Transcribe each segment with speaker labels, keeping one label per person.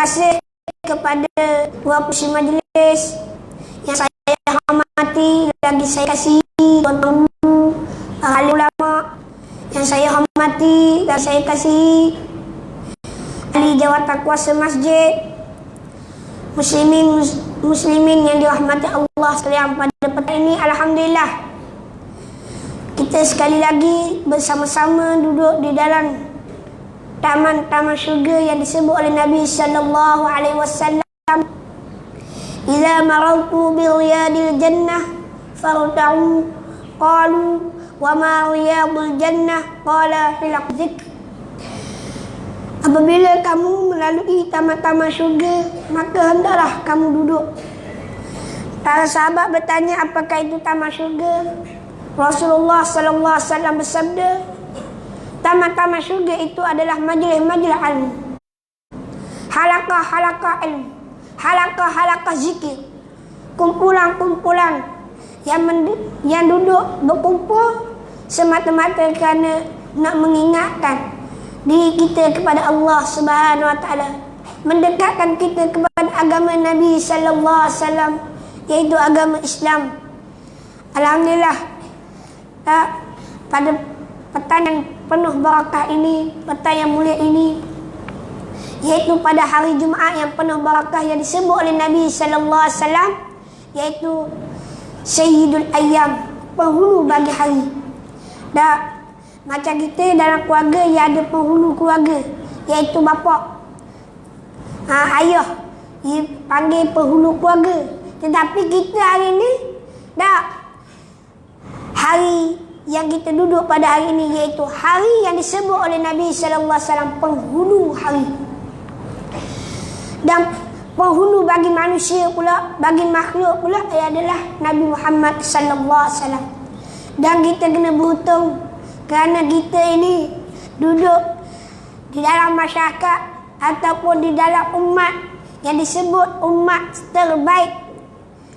Speaker 1: kasih kepada dua pengurusi majlis yang saya hormati, lagi saya kasih tuan-tuan ahli ulama yang saya hormati, dan saya kasih ahli jawatan kuasa masjid, muslimin yang dirahmati Allah sekalian. Pada petang ini alhamdulillah kita sekali lagi bersama-sama duduk di dalam taman syurga yang disebut oleh Nabi sallallahu alaihi wasallam, "Idza marartu bi riyadil jannah farta'u qalu wa ma riyadul jannah qala hilaq dzikr." Apabila kamu melalui taman-taman syurga, maka hendaklah kamu duduk. Para sahabat bertanya, apakah itu taman syurga? Rasulullah sallallahu alaihi wasallam bersabda, taman-taman syurga itu adalah majlis-majlis ilmu, halaqah-halaqah ilmu, halaqah-halaqah zikir, kumpulan-kumpulan yang duduk berkumpul semata-mata kerana nak mengingatkan diri kita kepada Allah Subhanahu Wa Taala, mendekatkan kita kepada agama Nabi sallallahu alaihi wasallam, iaitu agama Islam. Alhamdulillah, pada petang yang penuh barakah ini, petang yang mulia ini, iaitu pada hari Jumaat yang penuh barakah yang disebut oleh Nabi sallallahu alaihi wasallam, iaitu Sayyidul Ayyam, penghulu bagi hari. Dan macam kita dalam keluarga yang ada penghulu keluarga, iaitu bapa, ayah, dia panggil penghulu keluarga. Tetapi kita hari ini hari yang kita duduk pada hari ini, iaitu hari yang disebut oleh Nabi sallallahu alaihi wasallam penghulu hari. Dan penghulu bagi manusia pula, bagi makhluk pula, adalah Nabi Muhammad sallallahu alaihi wasallam. Dan kita kena beruntung kerana kita ini duduk di dalam masyarakat ataupun di dalam umat yang disebut umat terbaik.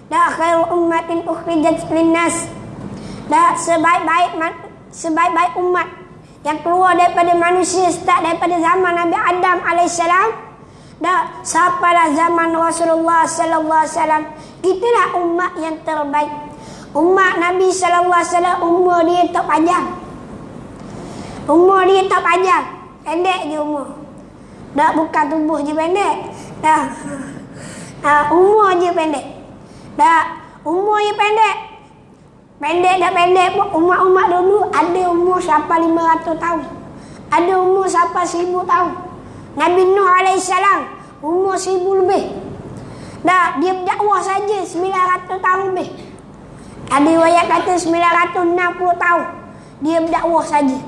Speaker 1: La khairu ummatin ukhrijat linnas. Dan sebaik-baik umat yang keluar daripada manusia, start daripada zaman Nabi Adam alaihissalam, dan sampailah zaman Rasulullah sallallahu alaihi wasallam. Itulah umat yang terbaik. Umat Nabi sallallahu alaihi wasallam umur dia tak panjang. Umur dia tak panjang, pendek je umur. Tak, bukan tubuh je pendek. Dah. Umur je pendek. Dah, umur je pendek. Pendek dah pendek pun, umat-umat dulu ada umur sampai 500 tahun. Ada umur sampai 1000 tahun. Nabi Nuh alaihissalam umur 1000 lebih. Dah, dia berdakwah saja 900 tahun lebih. Ada riwayat kata 960 tahun dia berdakwah saja.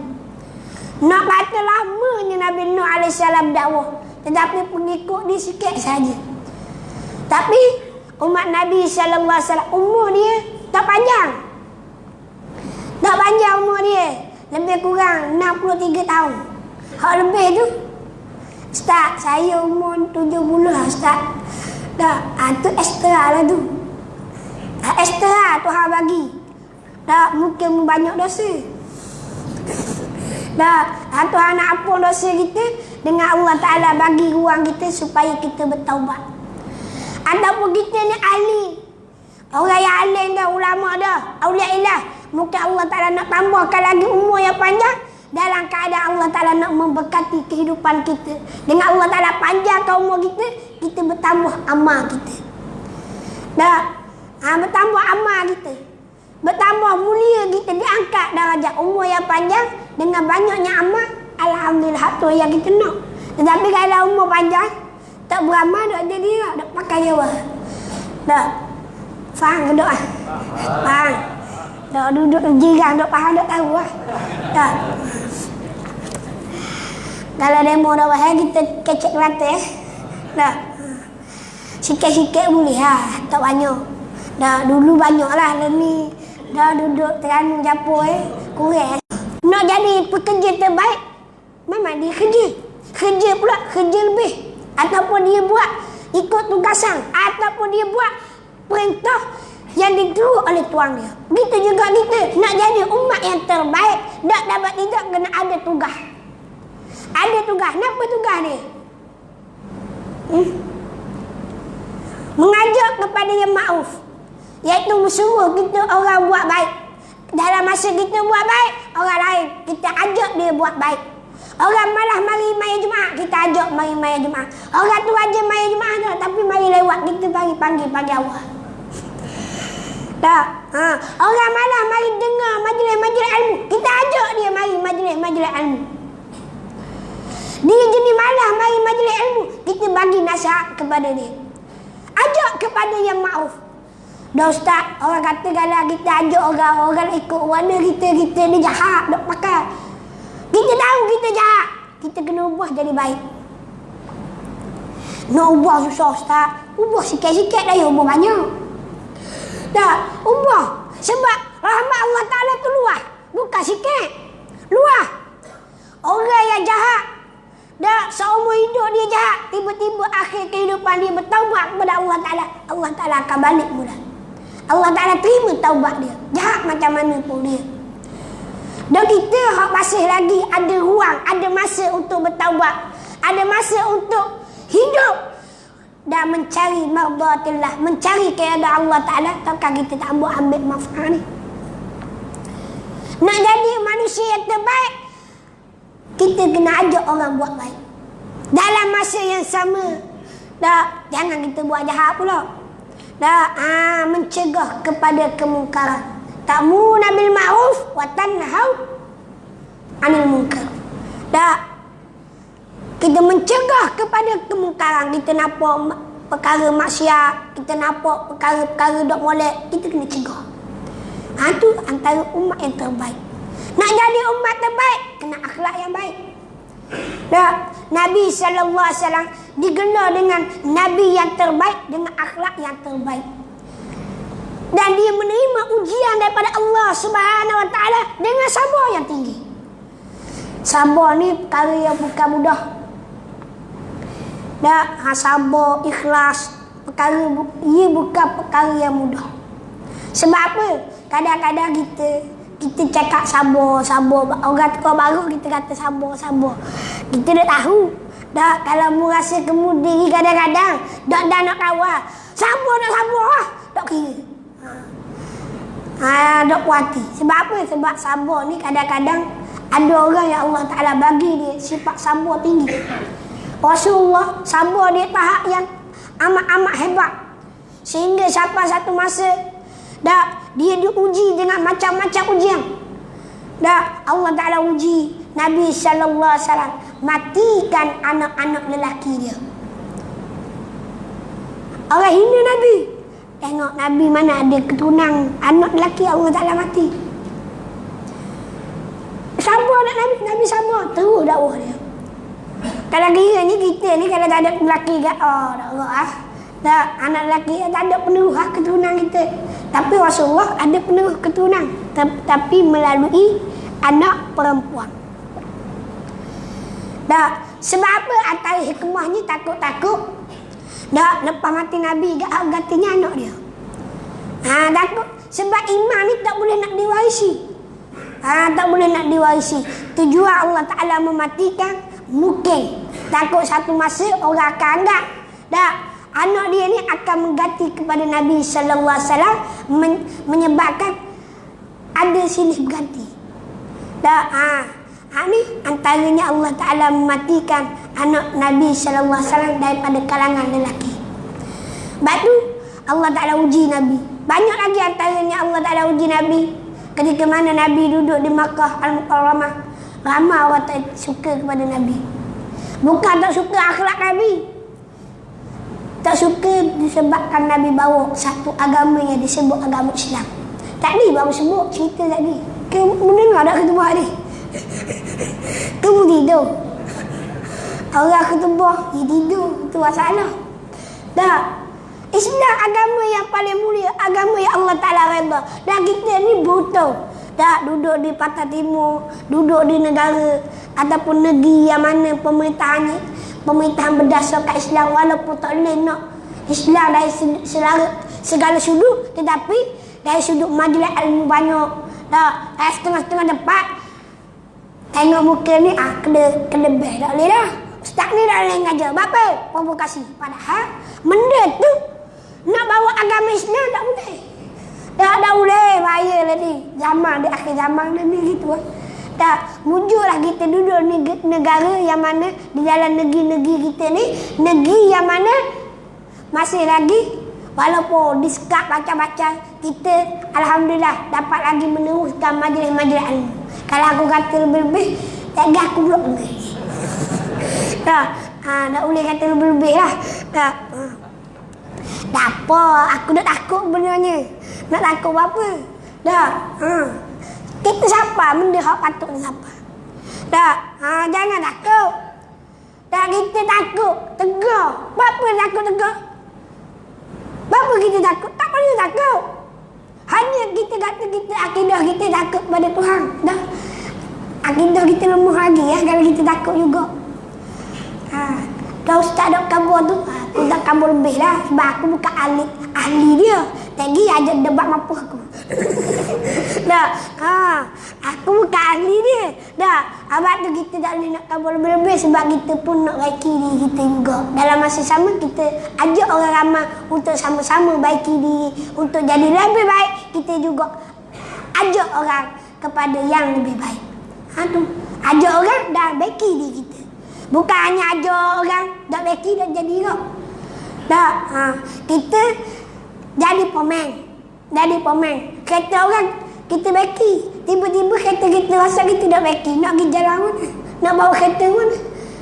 Speaker 1: Nak kata lamanya Nabi Nuh alaihissalam berdakwah, tetapi pengikut dia sikit saja. Tapi umat Nabi sallallahu alaihi wasallam umur dia tak panjang. Tak panjang umur dia, lebih kurang 63 tahun. Hak lebih tu, Ustaz, saya umur 70 lah Ustaz. Dah, tu ekstra lah tu. Ekstra Tuhan bagi. Dah, mungkin banyak dosa. Dah, Tuhan nak ampun dosa kita dengan Allah Ta'ala bagi ruang kita supaya kita bertaubat. Ataupun kita ni ahli, orang yang alim dah, ulama dah, awliya ilah, mungkin Allah Ta'ala nak tambahkan lagi umur yang panjang dalam keadaan Allah Ta'ala nak memberkati kehidupan kita. Dengan Allah Ta'ala panjangkan umur kita, kita bertambah amal kita. Dah, bertambah amal kita, bertambah mulia kita, diangkat darjat. Umur yang panjang dengan banyaknya amal, alhamdulillah tu yang kita nak. Tetapi kalau umur panjang tak beramal, tak jadi lah, tak pakai jawab. Dah, faham ke doa? Faham. Dah, duduk jiran, tak faham, tak tahu lah. Dah. Kalau demo dah bahaya, kita kecek rata Dah. Sikit-sikit boleh lah, tak banyak. Dah, dulu banyak lah ni. Dah duduk teranung capur kurang. Nak jadi pekerja terbaik, memang dia kerja. Kerja pula, kerja lebih. Ataupun dia buat ikut tugasan, ataupun dia buat perintah yang dituruh oleh tuan dia. Begitu juga kita nak jadi umat yang terbaik, tak dapat tidak kena ada tugas. Ada tugas. Kenapa tugas dia? Mengajak kepada yang ma'ruf, iaitu suruh kita orang buat baik. Dalam masa kita buat baik, orang lain kita ajak dia buat baik. Orang malah mari maya Jumaat, kita ajak mari maya Jumaat. Orang tu aja maya Jumaat tak, tapi mari lewat kita panggil awal. Tak. Orang malah mari dengar majlis-majlis ilmu, kita ajak dia mari majlis-majlis ilmu. Dia jenis malah mari majlis ilmu, kita bagi nasihat kepada dia. Ajak kepada yang ma'ruf. Dah ustaz, orang kata kalau kita ajak orang ikut warna kita ni jahat, dok pakai. Kita tahu kita jahat, kita kena ubah jadi baik. Nak ubah susah ustaz, ubah sikit-sikit dah, ubah banyak. Tak, ubah. Sebab rahmat Allah Ta'ala tu luas, bukan sikit, luas. Orang yang jahat, dah seumur hidup dia jahat, tiba-tiba akhir kehidupan dia bertaubat kepada Allah Ta'ala, Allah Ta'ala akan balik mula. Allah Ta'ala terima taubat dia, jahat macam mana pun dia. Dan kita hak masih lagi ada ruang, ada masa untuk bertaubat, ada masa untuk hidup dan mencari mardatillah, mencari keredaan Allah Ta'ala. Takkan kita tak ambil manfaat ni. Nak jadi manusia yang terbaik, kita kena ajak orang buat baik. Dalam masa yang sama, tak, jangan kita buat jahat pula. Tak, mencegah kepada kemungkaran. Ta'muruna bil ma'ruf wa tanhau 'anil munkar. Tak, kita mencegah kepada kemungkaran. Kita nampak perkara maksiat, kita nampak perkara-perkara dok molek, kita kena cegah. Itu antara umat yang terbaik. Nak jadi umat terbaik, kena akhlak yang baik. Tak, Nabi SAW digelar dengan Nabi yang terbaik, dengan akhlak yang terbaik. Dan dia menerima ujian daripada Allah Subhanahu Wa Taala dengan sabar yang tinggi. Sabar ni perkara yang bukan mudah. Tak, sabar, ikhlas, perkara ia bukan perkara yang mudah. Sebab apa? Kadang-kadang kita cakap sabar. Orang tukar baru kita kata sabar. Kita dah tahu. Dah, kalau mu rasa kemudi kadang-kadang dah nak kawal. Sabar. Tak kira. Dok puati. Sebab apa? Sebab sabar ni kadang-kadang ada orang yang Allah Ta'ala bagi dia sifat sabar tinggi. Rasulullah sabar dia tahap yang amat-amat hebat. Sehingga sampai satu masa dia diuji dengan macam-macam ujian. Allah Ta'ala uji Nabi SAW, matikan anak-anak lelaki dia. Orang hina Nabi. Tengok Nabi mana ada keturunan anak lelaki, Allah Ta'ala mati. Sabar nak Nabi sabar, terus dakwah dia. Kalau kira ni kita ni kalau tak ada lelaki kat tak, anak lelaki tak ada penerus keturunan kita. Tapi Rasulullah ada penerus keturunan, tapi melalui anak perempuan. Sebab apa? Antara hikmahnya takut-takut lepas mati Nabi gantinya anak dia. Takut. Sebab iman ni tak boleh nak diwarisi. Tak boleh nak diwarisi. Tujuan Allah Ta'ala mematikan, mungkin takut satu masa orang akan anggap anak dia ni akan mengganti kepada Nabi Sallallahu Alaihi Wasallam, menyebabkan ada silih berganti. Ni antaranya Allah Ta'ala mematikan anak Nabi Sallallahu Alaihi Wasallam daripada kalangan lelaki. Sebab tu Allah Ta'ala uji Nabi. Banyak lagi antaranya Allah Ta'ala uji Nabi. Ketika mana Nabi duduk di Makkah Al-Mukarramah, ramai orang tak suka kepada Nabi. Bukan tak suka akhlak Nabi, tak suka disebabkan Nabi bawa satu agama yang disebut agama Islam. Tadi baru sebut cerita tadi. Kamu mendengar tak ketubah ni? Kamu tidur. Orang ketubah, dia tidur. Itu masalah. Islam agama yang paling mulia, agama yang Allah Ta'ala redha. Dan kita ni butuh. Duduk di Pantai Timur, duduk di negara ataupun negeri yang mana pemerintahan berdasarkan Islam, walaupun tak boleh nak Islam dari segala sudut, tetapi dari sudut majlis ilmu banyak. Setengah-setengah dapat tengok muka ni kena best tak boleh dah. Ustaz ni dah boleh ngajar. Bapa provokasi. Padahal benda tu nak bawa agama Islam tak boleh. Tak boleh. Bahaya lah ni. Zaman di akhir zaman ni gitu. Tak, mujurlah kita duduk ni negara yang mana di dalam negeri-negeri kita ni, negeri yang mana masih lagi walaupun disekat macam-macam, kita alhamdulillah dapat lagi meneruskan majlis-majlis ilmu. Kalau aku kata lebih-lebih, tak ada aku blok lebih. Tak, tak boleh kata lebih-lebih lah. Tak. Tak apa, aku dah takut sebenarnya. Nak takut apa? Tak. Kita siapa? Benda hak patut siapa? Tak. Jangan takut. Tak, kita takut. Tegar. Apa takut tegar? Apa kita takut? Tak perlu takut. Hanya kita kata kita akidah kita takut pada Tuhan. Dah. Akidah kita lemah lagi ya kalau kita takut juga. Kau ustaz dok kabur tu, aku tak kabur lebih lah sebab aku bukan ahli dia. Lagi aja debat mampu aku. Dah. Aku bukan ahli dia. Dah. Abang tu kita tak boleh nak kabur lebih-lebih sebab kita pun nak baiki diri kita juga. Dalam masa sama kita ajak orang ramai untuk sama-sama baiki diri, untuk jadi lebih baik. Kita juga ajak orang kepada yang lebih baik. Tu. Ajak orang dah baiki diri kita. Bukan hanya ajak orang dah baiki dah jadi kau. Dah. Kita jadi pemain. Jadi pemain. Kata orang kita baiki. Tiba-tiba kereta kita rasa kita dah baki. Nak pergi jalan mana? Nak bawa kereta mana?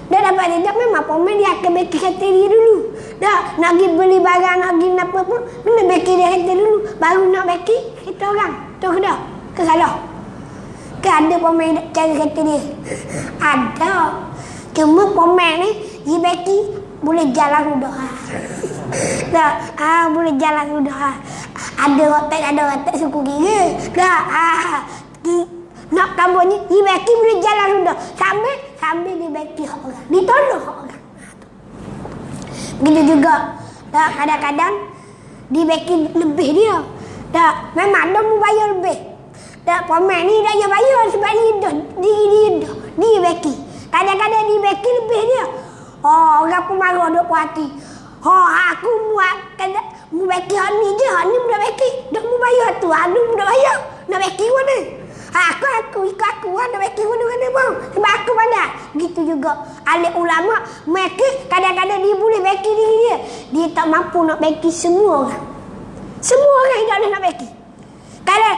Speaker 1: Dah dapat tidak memang pemain dia akan baki kereta dia dulu. Dah nak pergi beli barang, nak pergi apa pun, kena baki dia kereta dulu. Baru nak baki kereta orang. Tu ke dah? Ke salah? Ke ada pemain nak cari kereta dia? Ada. Cuma pemain ni, dia baki boleh jalan mudah. Dah, boleh jalan mudah. Ada rotek suku kira. Dah, nak kampungnya dibaki boleh jalan sudah sambil dibaki hak orang, ditolong hak orang. Begitu juga tak, kadang-kadang dibaki lebih dia tak, memang dia mau bayar lebih tak, pemain ni dah bayar sebab dia dibaki. Kadang-kadang dibaki lebih dia. Orang pun marah duk puas hati. Aku buat mu baki hak ni je, hak ni dah baki dah mu bayar tu, anu dah bayar nak baki mana? Aku ikut aku nak baki mana bang? Sebab aku pandai. Gitu juga ahli ulama, mereka kadang-kadang dia boleh baki diri dia. Dia tak mampu nak baki semua orang. Semua orang tak boleh nak baki. Kalau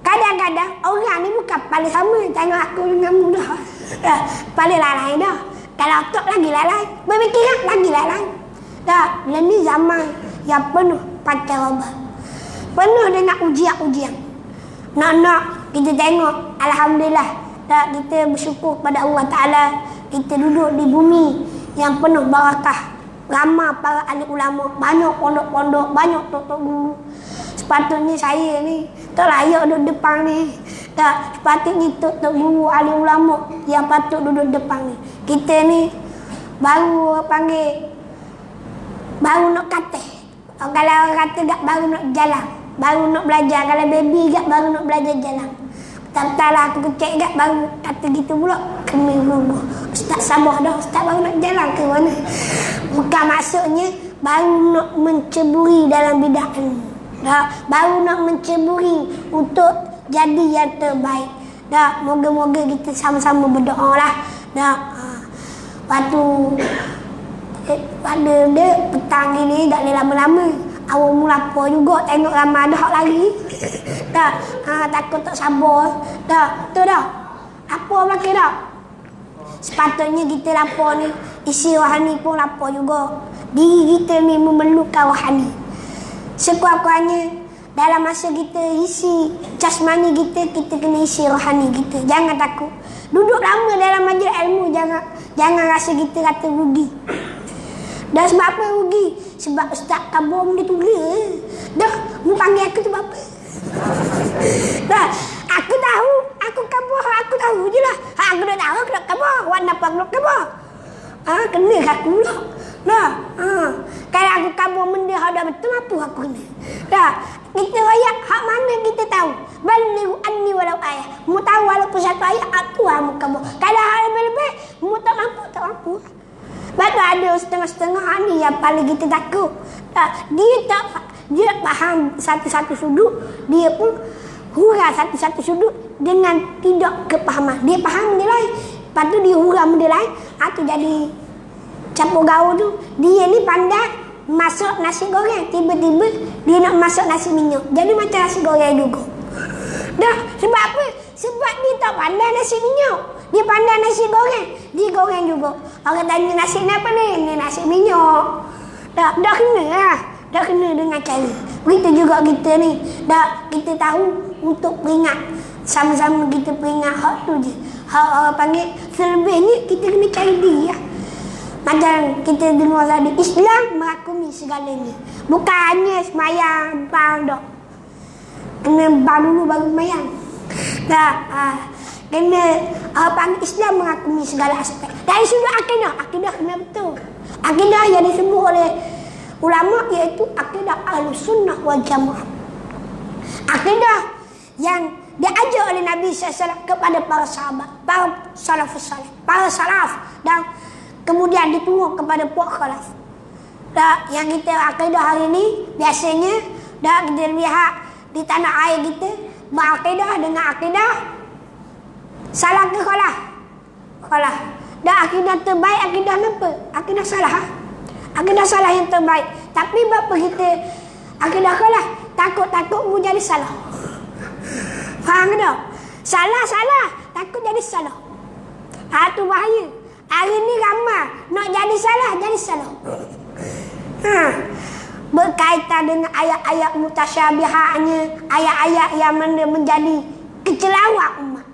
Speaker 1: kadang-kadang orang ni bukan paling sama. Tengok aku dengan mudah. Paling lalai dah. Kalau otak lagi lalai, berfikiran lagi lalai. Tak, ini zaman yang penuh pancaroba. Penuh dengan ujian-ujian. Nak kita tengok, alhamdulillah. Tak, kita bersyukur kepada Allah Ta'ala. Kita duduk di bumi yang penuh barakah. Ramai para ahli ulama, banyak pondok-pondok, banyak tok-tok guru. Sepatutnya saya ni tak layak duduk depan ni. Tak, sepatutnya tok-tok guru ahli ulama yang patut duduk depan ni. Kita ni baru panggil, baru nak kata. Kalau orang kata gak baru nak jalan, baru nak belajar. Kalau baby gak baru nak belajar jalan. Tak lah aku kecek gak baru kata gitu pula. Keminggu Ustaz sabar dah, Ustaz baru nak jalan ke mana? Bukan maksudnya baru nak menceburi dalam bidang ilmu. Baru nak menceburi untuk jadi yang terbaik. Moga-moga kita sama-sama berdoa lah. Waktu pada dia petang ini tak boleh lama-lama. Awak mula apa juga tengok ramai ada hak lagi. Tak, takut tak sabar. Tak, tu dah. Apa belakang dah? Sepatutnya kita lapar ni, isi rohani pun lapar juga. Diri kita ni memerlukan rohani. Sekuat-kuatnya dalam masa kita isi jasmani kita kena isi rohani kita. Jangan takut. Duduk lama dalam majlis ilmu, jangan rasa kita kata rugi. Dan sebab apa rugi? Sebab Ustaz kabur dia tulis. Dah, mu panggil aku sebab apa? Dah, aku tahu, aku kabur, aku tahu je lah. Aku dah tahu aku nak kabur, warna apa aku nak kabur. Kena aku pula. Dah, kalau aku kabur benda ada betul apa aku kena. Dah, Kita royak hak mana kita tahu. Balighu anni walau ayat. Mu tahu walaupun satu ayat tu mu kamu. Kalau hal lebih mu tak mampu. Baru ada setengah-setengah ni yang paling kita takut. Dia faham satu-satu sudut, dia pun hurah satu-satu sudut dengan tidak kepahaman. Dia faham dia lain, lepas tu dia hurah dia lain. Tu jadi campur gaul tu. Dia ni pandai masuk nasi goreng, tiba-tiba dia nak masuk nasi minyak. Jadi macam nasi goreng juga. Dah, sebab apa? Sebab dia tak pandai nasi minyak. Dia pandai nasi goreng. Dia goreng juga. Orang tanya nasi ni apa ni? Ni nasi minyak. Dah kena lah. Dah kena dengan cara. Begitu juga kita ni. Dah kita tahu untuk peringat. Sama-sama kita peringat hak tu je. Hak orang panggil selebihnya kita kena cari dia. Macam kita dengar tadi, Islam merakumi segalanya. Bukan hanya semayang, bang dok. Kena bang dulu baru semayang. Dah, kena panggil Islam merakumi segala aspek. Dari sudut akidah kena betul. Akidah yang disebut oleh ulama iaitu akidah Ahlus Sunnah wal Jamaah. Akidah yang diajar oleh Nabi SAW kepada para sahabat, para salafus salih, para salaf, dan kemudian diturun kepada puak khalaf. Yang kita akidah hari ini biasanya kita lihat di tanah air kita berakidah dengan akidah salah ke khalaf? Khalaf. Dan akidah terbaik akidah apa? Akidah salah. Akidah salah yang terbaik. Tapi bapa kita akidah khalaf, takut-takut mu jadi salah. Faham tak? Salah, takut jadi salah. Tu bahaya. Hari ni ramai nak jadi salah. Berkaitan dengan ayat-ayat mutasyabihatnya, ayat-ayat yang menjadi kecelawak umat.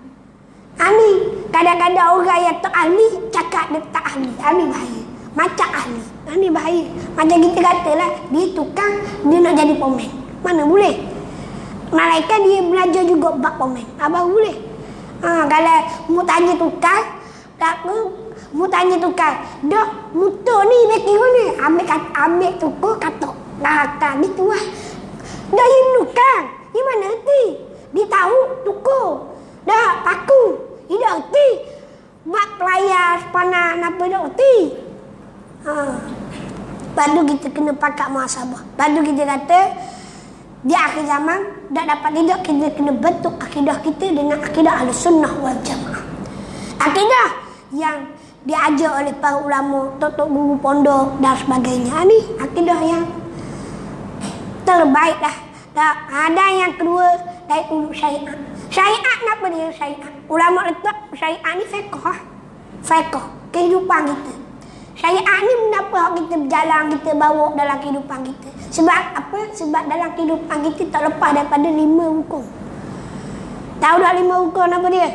Speaker 1: Ni kadang-kadang orang yang tak ahli cakap dia tak ahli. Ni bahaya. Macam ahli. Ni bahaya. Macam kita katalah dia tukang, dia nak jadi pomen. Mana boleh? Malaikat dia belajar juga bab pomen. Baru boleh. Kalau mu tanya tukang, mu tanya tukang, dok motor ni beki mana? Ambil tukar katok. Kata gitu lah. Dah yang tukang. Di mana erti? Dia tahu tukar. Dah paku. Dia dah erti. Bak pelayar sepanah apa dah erti. Baru kita kena pakat muhasabah. Baru kita kata di akhir zaman tak dapat tidak kita kena bentuk akidah kita dengan akidah Ahlus Sunnah wal Jamaah. Akidah yang diajar oleh para ulama, tok-tok guru pondok dan sebagainya. Ni akidah yang terbaik dah. Ada yang kedua dari ulum syariat. Syariat apa dia syariat? Ulama letak syariat ni fiqh. Kehidupan kita. Syariat ni kenapa kita berjalan, kita bawa dalam kehidupan kita. Sebab apa? Sebab dalam kehidupan kita tak lepas daripada 5 rukun. Tahu tak 5 rukun apa dia?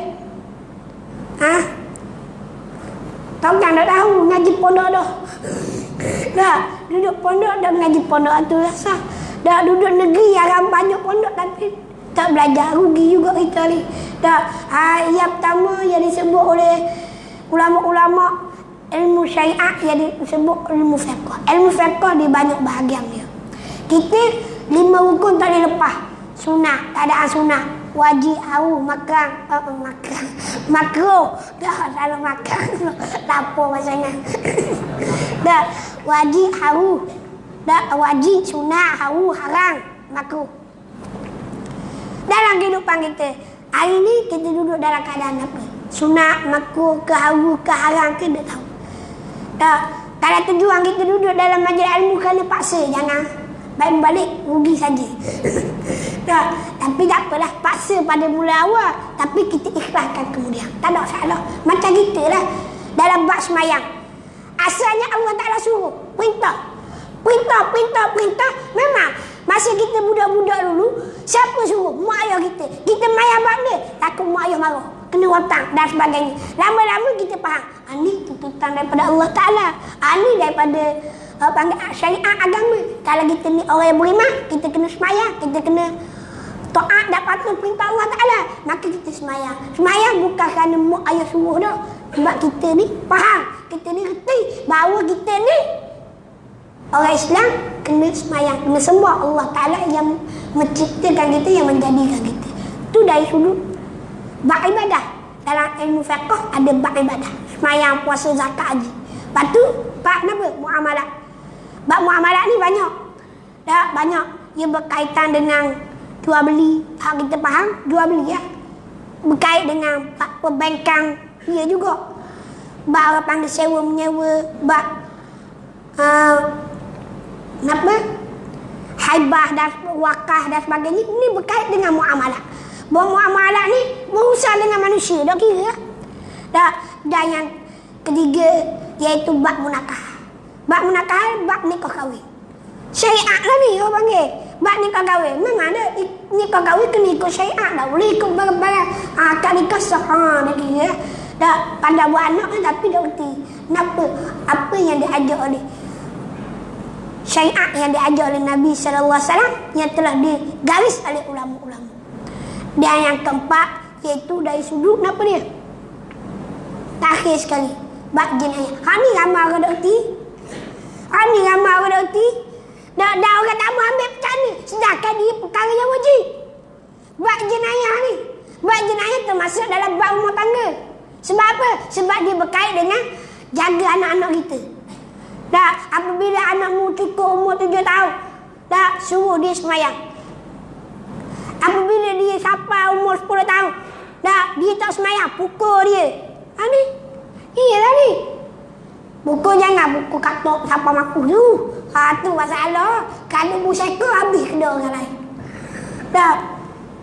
Speaker 1: Tahu kan? Tak tahu. Ngaji pondok dah. Dah duduk pondok dah ngaji pondok tu rasa. Dah duduk negeri yang banyak pondok tapi tak belajar, rugi juga kita ni. Dah yang pertama yang disebut oleh ulama-ulama ilmu syariat yang disebut ilmu fiqh. Ilmu fiqh di banyak bahagian dia. Kita 5 rukun tak boleh lepas. Sunat, keadaan sunat. Wajib, haru, makan. Makruh. Dah salah makan. Lapar masanya. Dah wajib, haru. Dah wajib, sunat, haru, haram, makruh. Dalam kehidupan kita, hari ni kita duduk dalam keadaan apa? Sunat, makruh, ke haru, ke haram ke tak tahu. Kalau tujuan kita duduk dalam majlis ilmu kena paksa, jangan balik rugi saja. Tapi tak apalah, paksa pada mula awal tapi kita ikhlaskan kemudian. Tak ada masalah. Macam kita lah dalam bab semayang. Asalnya Allah Ta'ala suruh perintah. Memang masa kita budak-budak dulu, siapa suruh? Mak ayah kita. Kita mayang bab dia, takut mak ayah marah, kena watang dan sebagainya. Lama-lama kita faham, ni tuntutan daripada Allah Ta'ala. Ni daripada syariat agama. Kalau kita ni orang yang beriman, kita kena semayang, kita kena taat dan patuh perintah Allah Ta'ala. Maka kita semayang. Semayang bukan kerana mak ayah suruh dah. Sebab kita ni faham, kita ni reti bahawa kita ni Orang Islam kena semayang, kena sembah Allah Ta'ala yang menciptakan kita, yang menjadikan kita. Itu dari sudut bab ibadah. Dalam ilmu fiqh ada bab ibadah. Semayang, puasa, zakat, haji. Lepas tu bab apa? Muamalat. Bab muamalat ni banyak. Dah banyak. Ia berkaitan dengan jual beli. Hak kita faham, jual beli ya. Berkait dengan bab perbankan. Ia juga. Bab orang panggil sewa menyewa. Bab apa? Haibah dan wakaf dan sebagainya. Ini berkait dengan muamalat. Muamalat ni berusaha dengan manusia. Dah kira. Dan yang ketiga iaitu bab munakah. Bab munakah, bab nikah kahwin. Syariat lah ni orang panggil. Bab nikah kahwin. Memang ada nikah kahwin kena ikut syariat. Tak boleh ikut barang-barang. Akad nikah sah. Dah kira. Dah pandai buat anak kan, tapi dah erti. Kenapa? Apa yang diajar oleh syariat yang diajar oleh Nabi SAW yang telah digaris oleh ulama-ulama. Dan yang keempat iaitu dari sudut apa dia? Terakhir sekali bab jenayah. Hak ni ramai orang dah erti. Hak ni ramai orang dah erti. Dah orang tak mau ambil macam ni. Sedangkan dia perkara yang wajib. Bab jenayah ni. Bab jenayah termasuk dalam bab rumah tangga. Sebab apa? Sebab dia berkait dengan jaga anak-anak kita. Dah apabila anakmu cukup umur 7 tahun, dah suruh dia semayang. Apabila dia sampai umur 10 tahun, dah dia tak semayang, pukul dia. Ha ni. Iyalah ni. Pukul jangan pukul katok sampai mampus tu. Ha tu masalah. Kalau buseko habis kena orang lain. Dah.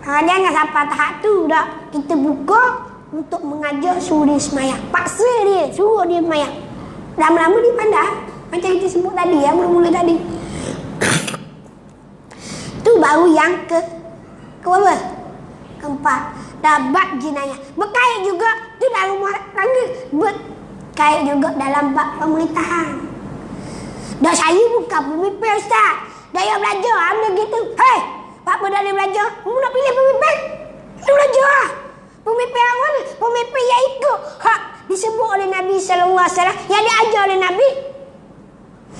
Speaker 1: Jangan sampai tahap tu dah. Kita buka untuk mengajar suruh dia semayang. Paksa dia, suruh dia semayang. Lama-lama dia pandai. Macam kita sebut tadi ya, mula-mula tadi. Tu baru yang ke berapa? Keempat. Dah bab jenayah. Berkait juga tu dalam rumah tangga. Berkait juga dalam bab pemerintahan. Dah saya bukan pemimpin ustaz. Dah yang belajar ambil gitu. Hei, apa dah dia belajar? Kamu nak pilih pemimpin? Dia belajar lah. Pemimpin yang mana? Pemimpin yang ikut hak disebut oleh Nabi SAW, yang diajar oleh Nabi,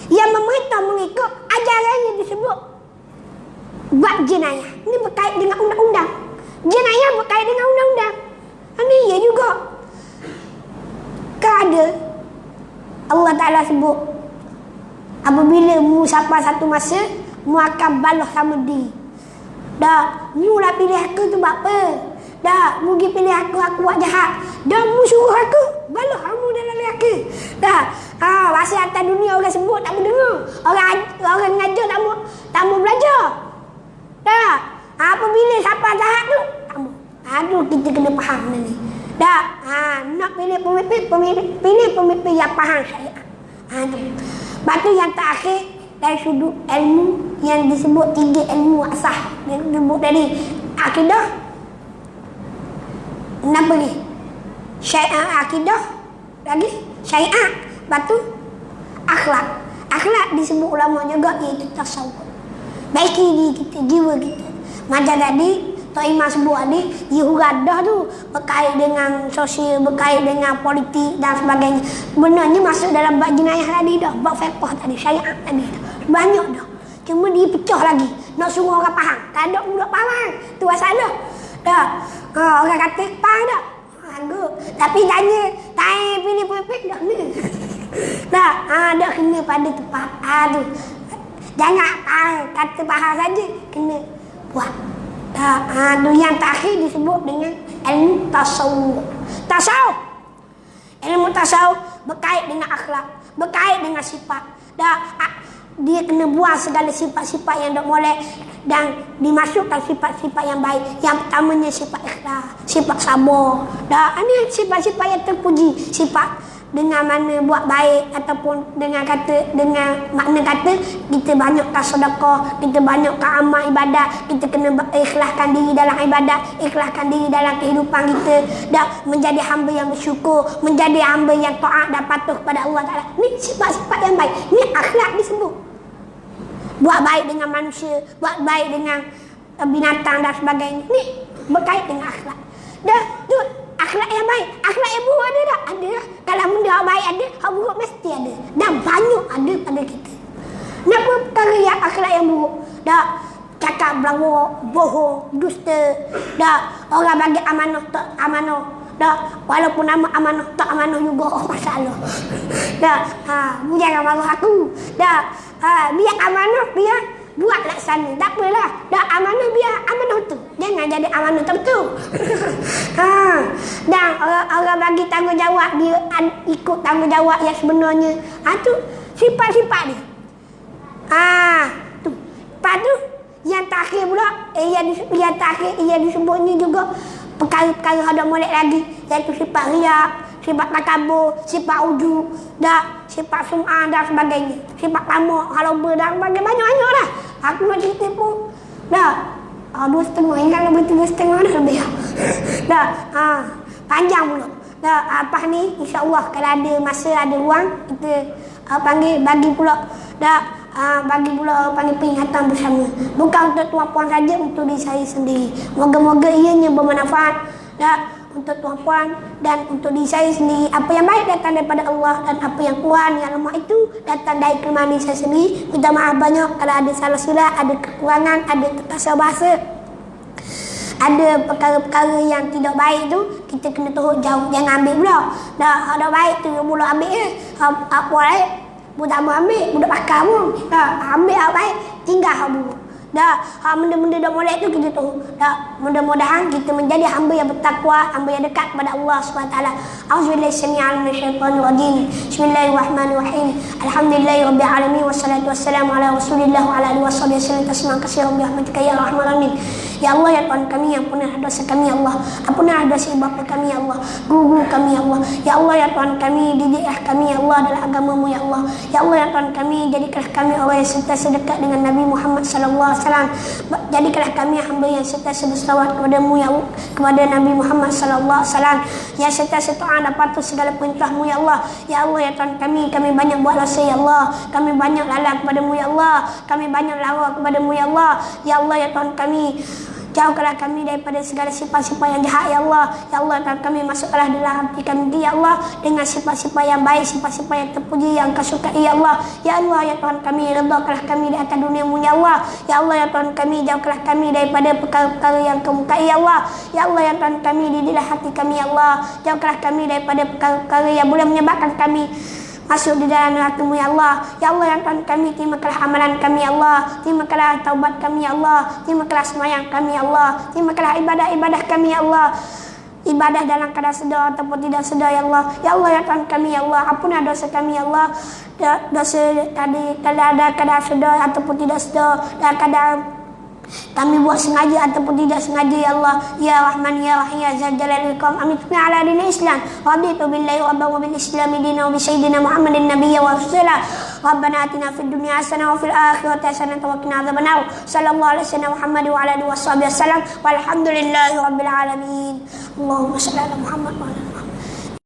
Speaker 1: yang memerintah mengikut ajaran yang disebut bab jenayah. Ini berkait dengan undang-undang. Jenayah berkait dengan undang-undang. Ini ya juga. Kan ada Allah Ta'ala sebut, apabila mu sampai satu masa, mu akan balas sama dia. Dah, mu lah pilih aku tu buat apa? Dah, mu pergi pilih aku buat jahat. Dah, mu suruh aku balas kamu dalam aku. Dah, bahasa atas dunia orang sebut tak mendengar. Orang ngajar tak mau belajar. Dah, apabila sampai jahat tu, tak mau. Aduh, kita kena faham ni. Dah, nak pilih pemimpin yang faham syariat. Lepas tu yang terakhir dari sudut ilmu yang disebut 3 ilmu asas yang disebut tadi. Akidah, kenapa ni? Syariat, akidah, lagi syariat, lepas tu akhlak. Akhlak disebut ulama juga iaitu tasawuf. Baiki diri kita, jiwa kita. Macam tadi Tok Imam sebut tadi, Yahuradah tu berkait dengan sosial, berkait dengan politik dan sebagainya. Benarnya masuk dalam bab jenayah tadi dah, bab fiqh tadi, syariat tadi dah. Banyak dah. Cuma dia pecah lagi. Nak suruh orang faham. Tak ada budak faham. Tu masalah. Dah. Orang kata faham tak? Anggur. Tapi tanya pilih pemimpin dah kena. Dah. Dah kena pada tempat. Tu. Jangan kata faham saja. Kena buat. Tu yang terakhir disebut dengan ilmu tasawuf. Tasawuf. Ilmu tasawuf berkait dengan akhlak, berkait dengan sifat. Dia kena buang segala sifat-sifat yang tak molek dan dimasukkan sifat-sifat yang baik. Yang pertamanya sifat ikhlas, sifat sabar. Ini sifat-sifat yang terpuji. Sifat dengan mana buat baik ataupun dengan makna kata kita banyakkan sedekah, kita banyakkan amal ibadat, kita kena ikhlaskan diri dalam ibadat, ikhlaskan diri dalam kehidupan kita, dan menjadi hamba yang bersyukur, menjadi hamba yang taat dan patuh kepada Allah Ta'ala. Ini sifat-sifat yang baik. Ini akhlak disebut. Buat baik dengan manusia, buat baik dengan binatang dan sebagainya. Ini berkait dengan akhlak. Dah, tu akhlak yang baik. Akhlak yang buruk ada tak? Ada lah. Kalau benda baik ada, hak buruk mesti ada. Dan banyak ada pada kita. dak cakap belawak, bohong, dusta, dak orang bagi amanah tak amanah, dak walaupun nama amanah tak amanah juga masalah. Dak jangan marah aku. Dak biar amanah biar buat laksana. Tak apalah. Dak amanah biar amanah tu. Jangan jadi amanah tertentu. Dan orang bagi tanggungjawab dia ikut tanggungjawab yang sebenarnya. Tu sifat-sifat dia. Tu. Lepas tu yang terakhir pula yang terakhir ia disebutnya juga perkara-perkara ada molek lagi, iaitu sifat riak, sifat takabur, sifat ujub, dak sifat sum'ah dan sebagainya, sifat tamak, haloba dan sebagainya, banyak-banyak lah. Aku nak cerita pun dah 2,5 hingga lebih 3,5 dah lebih dah panjang pula dah. Apa ni insya-Allah kalau ada masa ada ruang kita panggil bagi pula dah. Bagi pula panggil peringatan bersama, bukan untuk tuan-puan saja, untuk diri saya sendiri. Moga-moga ianya bermanfaat untuk tuan-puan dan untuk diri saya sendiri. Apa yang baik datang daripada Allah, dan apa yang kurang yang lemah itu datang dari kelemahan diri saya sendiri. Minta maaf banyak kalau ada salah silap, ada kekurangan, ada terkasar bahasa, ada perkara-perkara yang tidak baik tu kita kena teruk jauh, jangan ambil pula. Dah ada baik tu mula ambil apa lain budak ambil, budak pakar pun. Ambil apa baik, tinggal habu. Dah, benda-benda dah molek tu kita tahu. Dah, mudah-mudahan kita menjadi hamba yang bertakwa, hamba yang dekat kepada Allah SWT. Auzubillahi samii'al minasyaitonir rajim. Bismillahirrahmanirrahim. Alhamdulillahirabbil alamin wassalatu wassalamu ala Rasulillah wa ala alihi wasallam tasliman katsiran bi rahmatika ya arhamar rahimin. Ya Allah, ya Tuhan kami, ampunlah dosa kami ya Allah. Ampunlah dosa bapa kami ya Allah, guru kami ya Allah. Ya Allah, ya Tuhan kami, didiklah kami ya Allah dalam agama-Mu ya Allah. Ya Allah, ya Tuhan kami, jadikanlah kami orang yang sentiasa dekat dengan Nabi Muhammad sallallahu alaihi wasallam. Jadikanlah kami hamba yang sentiasa berselawat kepada-Mu ya Allah, kepada Nabi Muhammad sallallahu alaihi wasallam, yang sentiasa taat dan patuh segala perintah-Mu ya Allah. Ya Allah, ya Tuhan kami banyak buat dosa ya Allah. Kami banyak lalai kepada-Mu ya Allah. Kami banyak lara kepada-Mu ya Allah. Ya Allah, ya Tuhan kami, jauhkanlah kami daripada segala sifat-sifat yang jahat ya Allah. Ya Allah, kami masuklah dalam hati kami ya Allah dengan sifat-sifat yang baik, sifat-sifat yang terpuji yang Kau sukai ya Allah. Ya Allah, ya Tuhan kami, redhakanlah kami di atas dunia-Mu ya Allah. Ya Allah, ya Tuhan kami, jauhkanlah kami daripada perkara-perkara yang Kau mukai ya Allah. Ya Allah, ya Tuhan kami, didiklah hati kami ya Allah. Jauhkanlah kami daripada perkara-perkara yang boleh menyebabkan kami masuk di dalam neraka-Mu ya Allah. Ya Allah, ya Tuhan kami, terimakanlah amalan kami ya Allah. Terimakanlah taubat kami ya Allah. Terimakanlah sembahyang kami ya Allah. Terimakanlah ibadah-ibadah kami ya Allah. Ibadah dalam keadaan sedar ataupun tidak sedar ya Allah. Ya Allah, ya Tuhan kami ya Allah, ampunlah dosa kami ya Allah. Dosa tadi kalau ada keadaan sedar ataupun tidak sedar, dalam keadaan kami buat sengaja ataupun tidak sengaja ya Allah. Ya Rahman ya Rahim ya Zal Jalali wal Ikram, amitna ala dinil Islam, raditu billahi rabban wa bil islami dinan wa bi sayyidina Muhammadin nabiyya wa rasula. Rabbana atina fid dunya hasanah wa fil akhirati hasanah wa qina adzabannar. Sallallahu alaihi wasallam Muhammad wa ala alihi wasallam. Walhamdulillahi rabbil alamin. Allahumma shalli ala Muhammad wa ala